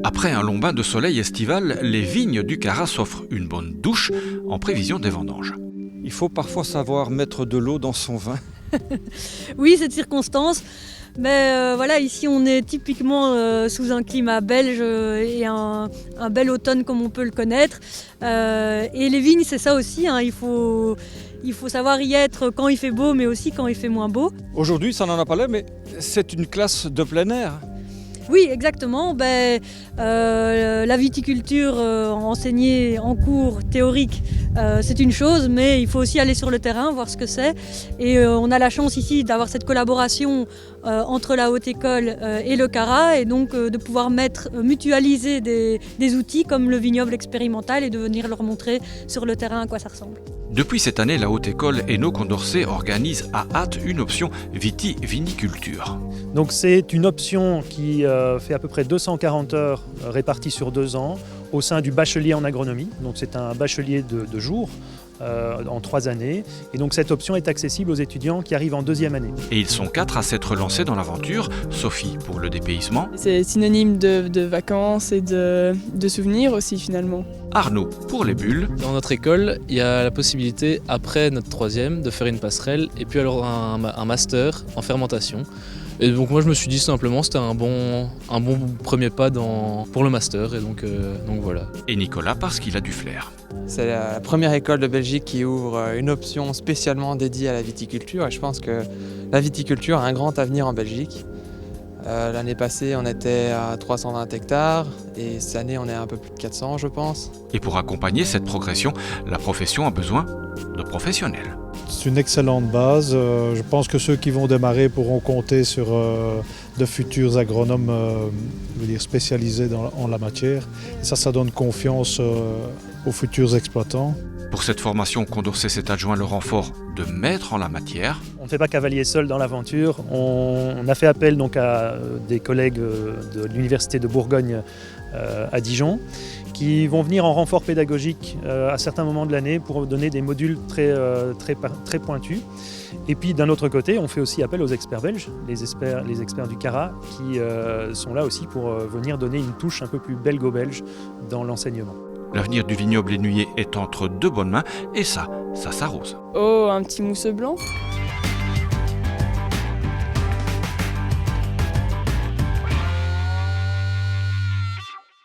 Après un long bain de soleil estival, les vignes du Cara s'offrent une bonne douche en prévision des vendanges. Il faut parfois savoir mettre de l'eau dans son vin. Oui, cette circonstance. Mais voilà, ici on est typiquement sous un climat belge et un bel automne comme on peut le connaître. Et les vignes, c'est ça aussi, hein, il faut savoir y être quand il fait beau, mais aussi quand il fait moins beau. Aujourd'hui, ça n'en a pas l'air, mais c'est une classe de plein air. Oui, exactement. La viticulture enseignée en cours théorique, c'est une chose, mais il faut aussi aller sur le terrain, voir ce que c'est. Et on a la chance ici d'avoir cette collaboration entre la haute école et le Cara, et donc de pouvoir mutualiser des outils comme le vignoble expérimental et de venir leur montrer sur le terrain à quoi ça ressemble. Depuis cette année, la Haute École Hainaut Condorcet organise à hâte une option viticulture. Donc c'est une option qui fait à peu près 240 heures réparties sur 2 ans au sein du bachelier en agronomie. Donc c'est un bachelier de jour en 3 années. Et donc cette option est accessible aux étudiants qui arrivent en 2e année. Et ils sont 4 à s'être lancés dans l'aventure. Sophie pour le dépaysement. C'est synonyme de vacances et de souvenirs aussi finalement. Arnaud pour les bulles. Dans notre école, il y a la possibilité, après notre 3e, de faire une passerelle et puis alors un master en fermentation. Et donc moi je me suis dit simplement c'était un bon premier pas pour le master et donc voilà. Et Nicolas parce qu'il a du flair. C'est la première école de Belgique qui ouvre une option spécialement dédiée à la viticulture et je pense que la viticulture a un grand avenir en Belgique. L'année passée on était à 320 hectares et cette année on est à un peu plus de 400 je pense. Et pour accompagner cette progression, la profession a besoin de professionnels. C'est une excellente base. Je pense que ceux qui vont démarrer pourront compter sur de futurs agronomes spécialisés en la matière. Et ça donne confiance aux futurs exploitants. Pour cette formation, Condorcet s'est adjoint le renfort de maîtres en la matière. On ne fait pas cavalier seul dans l'aventure. On a fait appel donc à des collègues de l'Université de Bourgogne à Dijon qui vont venir en renfort pédagogique à certains moments de l'année pour donner des modules très pointus. Et puis d'un autre côté, on fait aussi appel aux experts belges, les experts du Cara, qui sont là aussi pour venir donner une touche un peu plus belgo-belge dans l'enseignement. L'avenir du vignoble énuyer est entre de bonnes mains et ça s'arrose. Oh, un petit mousseux blanc ?